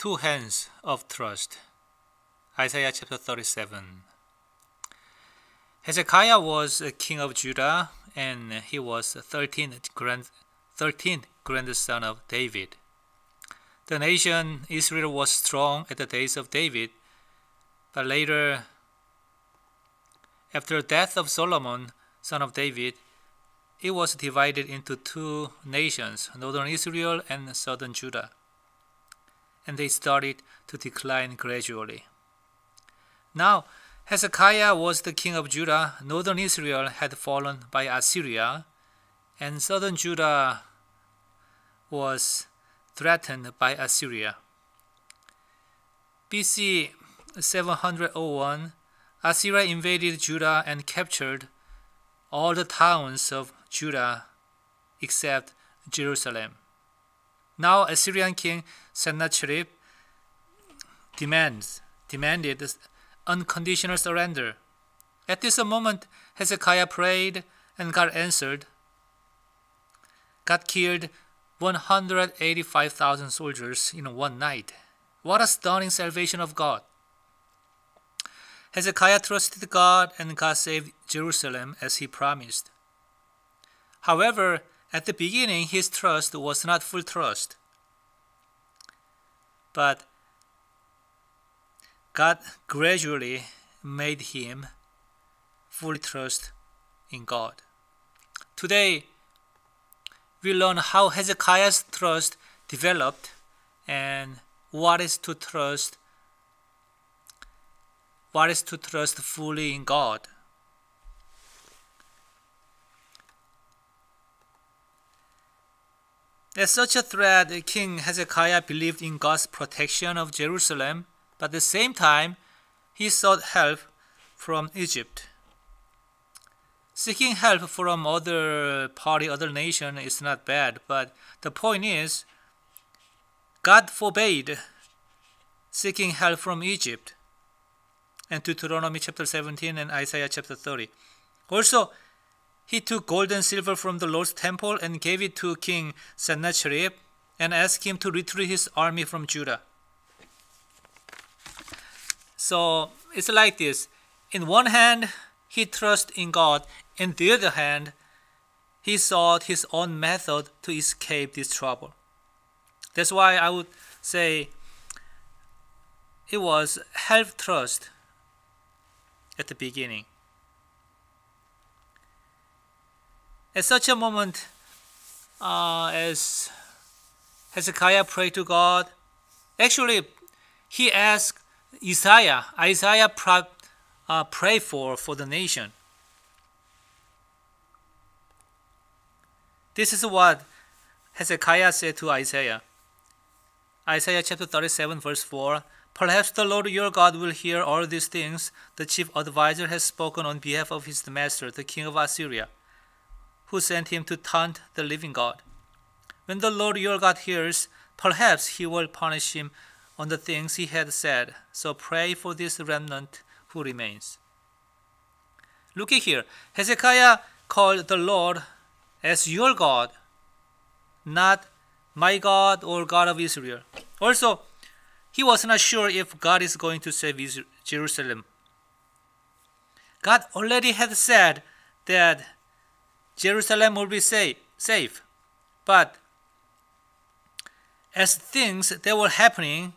two hands of trust. Isaiah chapter 37. Hezekiah was a king of Judah, and he was 13th grandson of David. The nation Israel was strong at the days of David, but later, after the death of Solomon, son of David, it was divided into two nations, northern Israel and southern Judah, and they started to decline gradually. Now, Hezekiah was the king of Judah. Northern Israel had fallen by Assyria, and southern Judah was threatened by Assyria. BC 701, Assyria invaded Judah and captured all the towns of Judah except Jerusalem. Now Assyrian king Sennacherib demanded unconditional surrender. At this moment, Hezekiah prayed and God answered. God killed 185,000 soldiers in one night. What a stunning salvation of God! Hezekiah trusted God, and God saved Jerusalem as he promised. However, at the beginning, his trust was not full trust. But God gradually made him fully trust in God. Today, we learn how Hezekiah's trust developed and what is to trust fully in God. As such a threat, King Hezekiah believed in God's protection of Jerusalem, but at the same time, he sought help from Egypt. Seeking help from other nation is not bad, but the point is, God forbade seeking help from Egypt, and Deuteronomy chapter 17 and Isaiah chapter 30. Also, he took gold and silver from the Lord's temple and gave it to King Sennacherib and asked him to retreat his army from Judah. So it's like this. In one hand, he trusted in God. In the other hand, he sought his own method to escape this trouble. That's why I would say it was half trust at the beginning. At such a moment, as Hezekiah prayed to God, actually he asked Isaiah pray for the nation. This is what Hezekiah said to Isaiah. Isaiah chapter 37 verse 4. Perhaps the Lord your God will hear all these things the chief advisor has spoken on behalf of his master, the king of Assyria, who sent him to taunt the living God. When the Lord your God hears, perhaps he will punish him on the things he had said. So pray for this remnant who remains. Look at here. Hezekiah called the Lord as your God, not my God or God of Israel. Also, he was not sure if God is going to save Jerusalem. God already had said that Jerusalem will be safe. But as things that were happening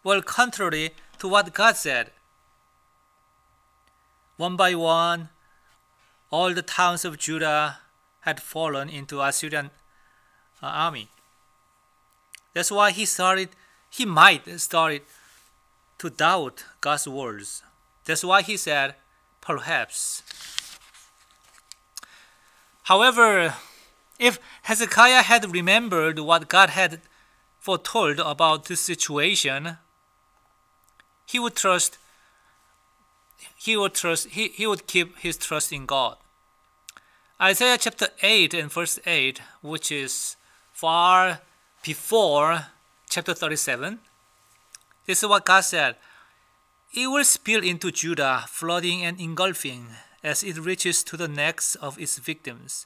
were contrary to what God said, one by one, all the towns of Judah had fallen into Assyrian army. That's why he might start to doubt God's words. That's why he said, perhaps. However, if Hezekiah had remembered what God had foretold about this situation, he would keep his trust in God. Isaiah chapter 8 and verse 8, which is far before chapter 37, this is what God said. It will spill into Judah, flooding and engulfing as it reaches to the necks of its victims.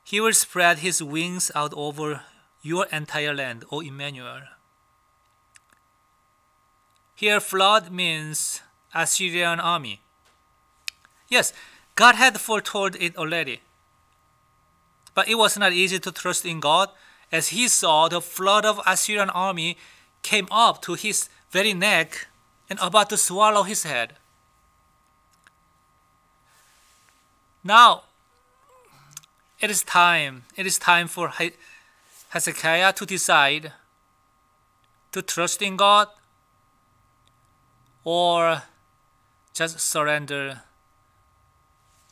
He will spread his wings out over your entire land, O Emmanuel. Here, flood means Assyrian army. Yes, God had foretold it already. But it was not easy to trust in God as he saw the flood of Assyrian army came up to his very neck and about to swallow his head. Now, it is time for Hezekiah to decide to trust in God or just surrender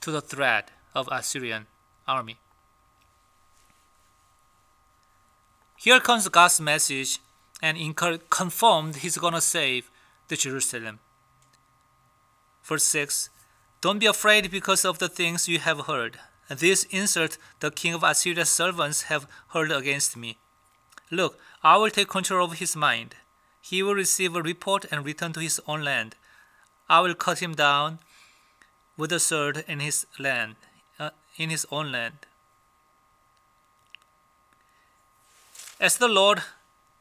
to the threat of Assyrian army. Here comes God's message and confirmed he's going to save the Jerusalem. Verse 6, don't be afraid because of the things you have heard. This insult the king of Assyria's servants have heard against me. Look, I will take control of his mind. He will receive a report and return to his own land. I will cut him down with a sword in his own land. As the Lord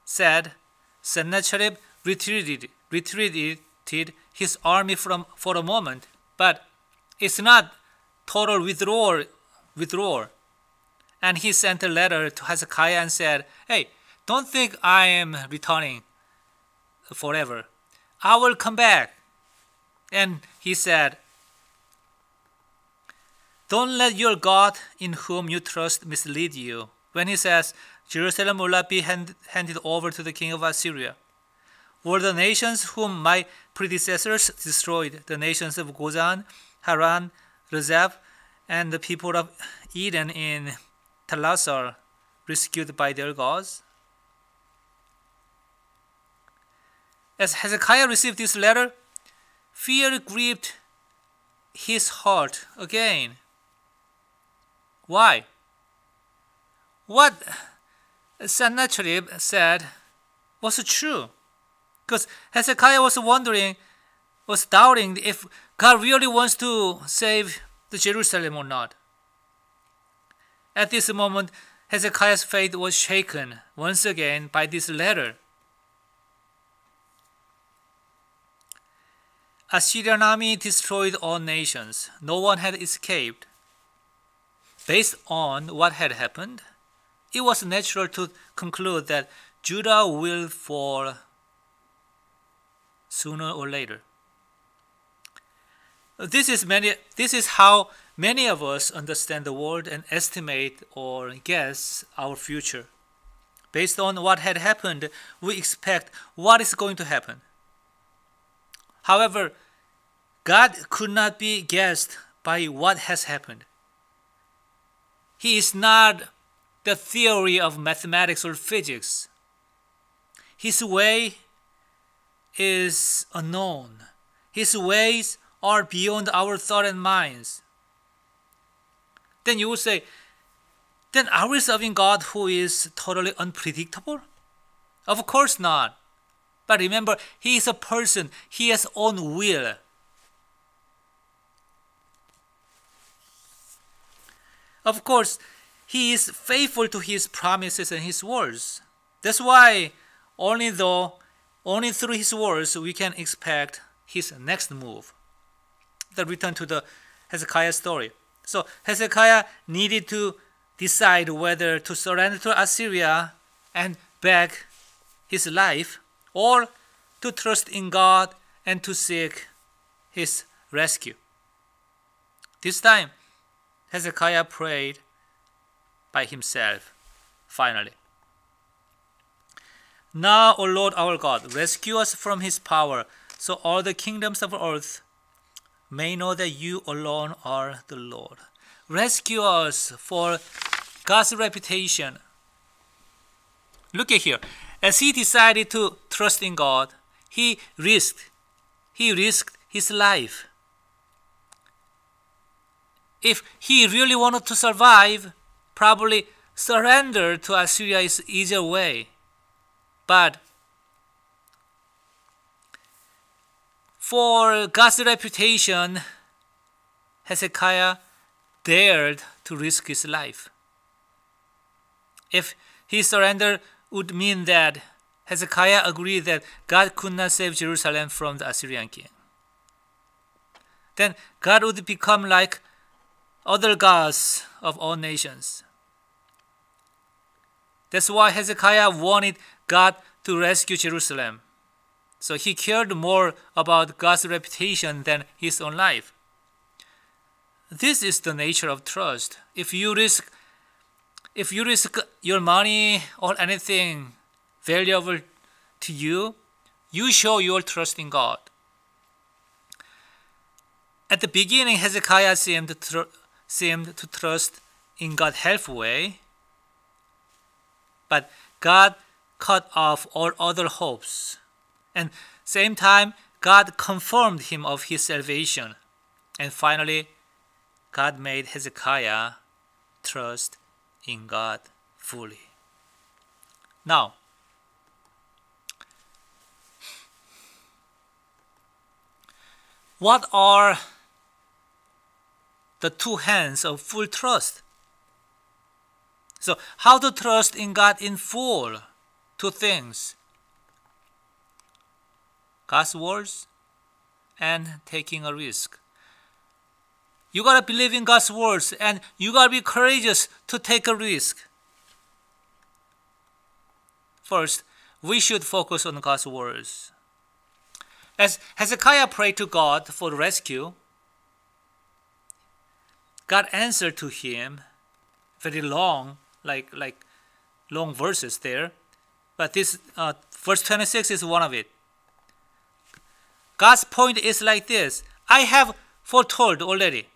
said, Sennacherib retreated his army for a moment, but it's not total withdrawal. And he sent a letter to Hezekiah and said, hey, don't think I am returning forever. I will come back. And he said, don't let your God in whom you trust mislead you. When he says, Jerusalem will not be handed over to the king of Assyria. Were the nations whom my predecessors destroyed, the nations of Gozan, Haran, Rezeph, and the people of Eden in Telassar, rescued by their gods? As Hezekiah received this letter, fear gripped his heart again. Why? What Sennacherib said was true. Because Hezekiah was doubting if God really wants to save the Jerusalem or not. At this moment, Hezekiah's faith was shaken once again by this letter. Assyrian army destroyed all nations. No one had escaped. Based on what had happened, it was natural to conclude that Judah will fall sooner or later. This is how many of us understand the world and estimate or guess our future. Based on what had happened, we expect what is going to happen. However, God could not be guessed by what has happened. He is not the theory of mathematics or physics. His way is unknown. His ways are beyond our thought and minds. Then you would say, then are we serving God who is totally unpredictable? Of course not. But remember, he is a person. He has own will. Of course, he is faithful to his promises and his words. That's why only through his words we can expect his next move. The return to the Hezekiah story. So Hezekiah needed to decide whether to surrender to Assyria and beg his life, or to trust in God and to seek his rescue. This time, Hezekiah prayed by himself, finally. Now, O Lord our God, rescue us from his power, so all the kingdoms of earth may know that you alone are the Lord. Rescue us for God's reputation. Look at here. As he decided to trust in God, he risked his life. If he really wanted to survive, probably surrender to Assyria is easier way. But for God's reputation, Hezekiah dared to risk his life. If he surrendered, would mean that Hezekiah agreed that God could not save Jerusalem from the Assyrian king. Then God would become like other gods of all nations. That's why Hezekiah wanted God to rescue Jerusalem. So he cared more about God's reputation than his own life. This is the nature of trust. If you risk your money or anything valuable to you, you show your trust in God. At the beginning, Hezekiah seemed to trust in God halfway, but God cut off all other hopes. And same time, God confirmed him of his salvation. And finally, God made Hezekiah trust in God fully. Now, what are the two hands of full trust? So, how to trust in God in full? Two things: God's words and taking a risk. You gotta believe in God's words and you gotta be courageous to take a risk. First, we should focus on God's words. As Hezekiah prayed to God for rescue, God answered to him very long, like long verses there. But this verse 26 is one of it. God's point is like this: I have foretold already.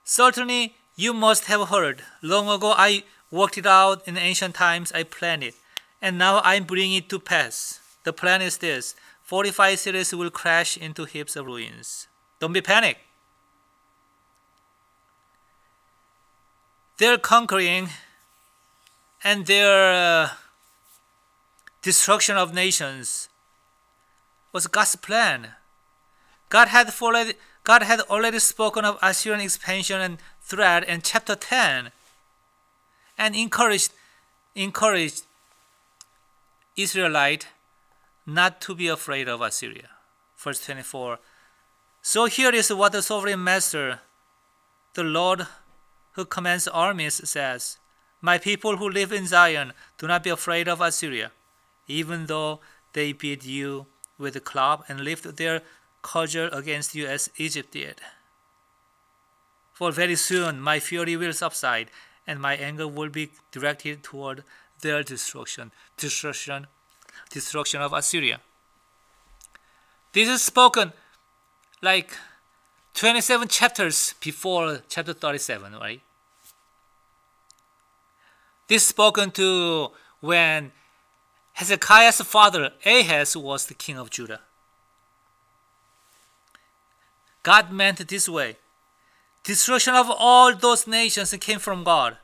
Certainly you must have heard. Long ago I worked it out, in ancient times I planned it, and now I'm bringing it to pass. The plan is this: 45 cities will crash into heaps of ruins. Don't be panicked. Their conquering and their destruction of nations was God's plan. God had already spoken of Assyrian expansion and threat in chapter 10 and encouraged Israelite not to be afraid of Assyria. Verse 24. So here is what the sovereign master, the Lord who commands armies, says: My people who live in Zion, do not be afraid of Assyria, even though they beat you with a club and lift their cudgel against you as Egypt did. For very soon my fury will subside, and my anger will be directed toward their destruction of Assyria. This is spoken like 27 chapters before chapter 37, right? This is spoken to when Hezekiah's father Ahaz was the king of Judah. God meant it this way: destruction of all those nations came from God,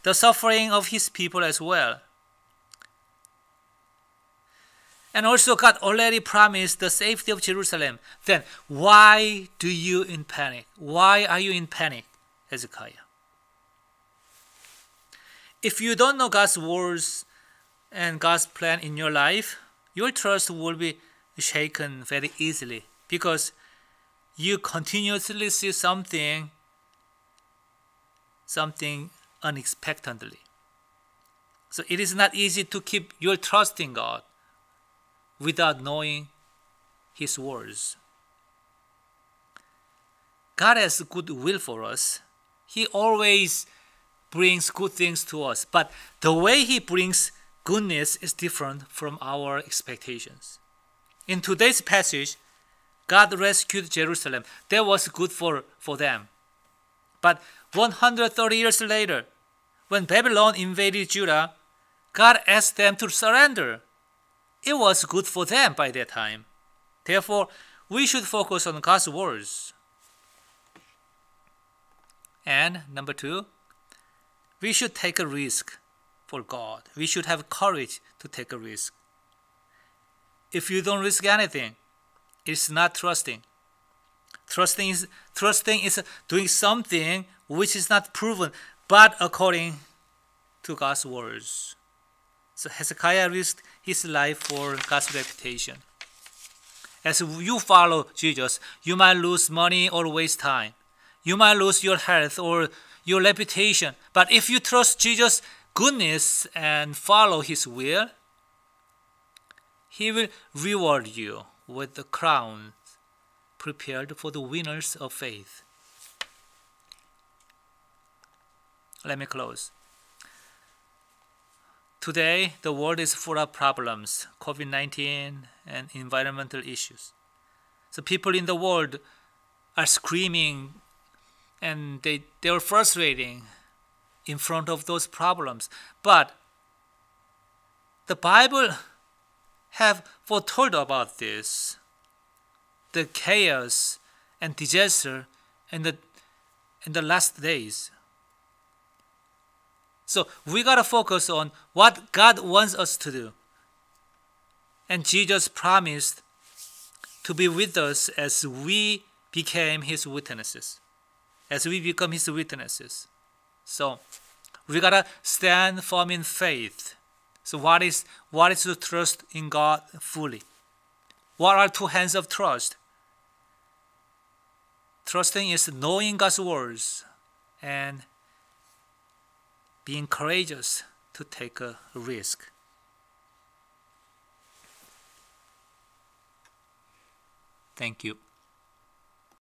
the suffering of his people as well. And also God already promised the safety of Jerusalem. Then why do you in panic? Why are you in panic, Hezekiah? If you don't know God's words and God's plan in your life, your trust will be shaken very easily because you continuously see something unexpectedly. So it is not easy to keep your trust in God without knowing His words. God has good will for us. He always brings good things to us, but the way He brings goodness is different from our expectations. In today's passage, God rescued Jerusalem. That was good for them. But 130 years later, when Babylon invaded Judah, God asked them to surrender. It was good for them by that time. Therefore, we should focus on God's words. And number 2, we should take a risk for God. We should have courage to take a risk. If you don't risk anything, it's not trusting. Trusting is doing something which is not proven, but according to God's words. So Hezekiah risked his life for God's reputation. As you follow Jesus, you might lose money or waste time. You might lose your health or your reputation. But if you trust Jesus' goodness and follow his will, he will reward you with the crown prepared for the winners of faith. Let me close. Today, the world is full of problems, COVID-19 and environmental issues. So people in the world are screaming and they're frustrating in front of those problems. But the Bible have foretold about this, the chaos and disaster in the last days. So we got to focus on what God wants us to do. And Jesus promised to be with us as we became his witnesses. As we become his witnesses. So we got to stand firm in faith. So what is to trust in God fully? What are two hands of trust? Trusting is knowing God's words and being courageous to take a risk. Thank you.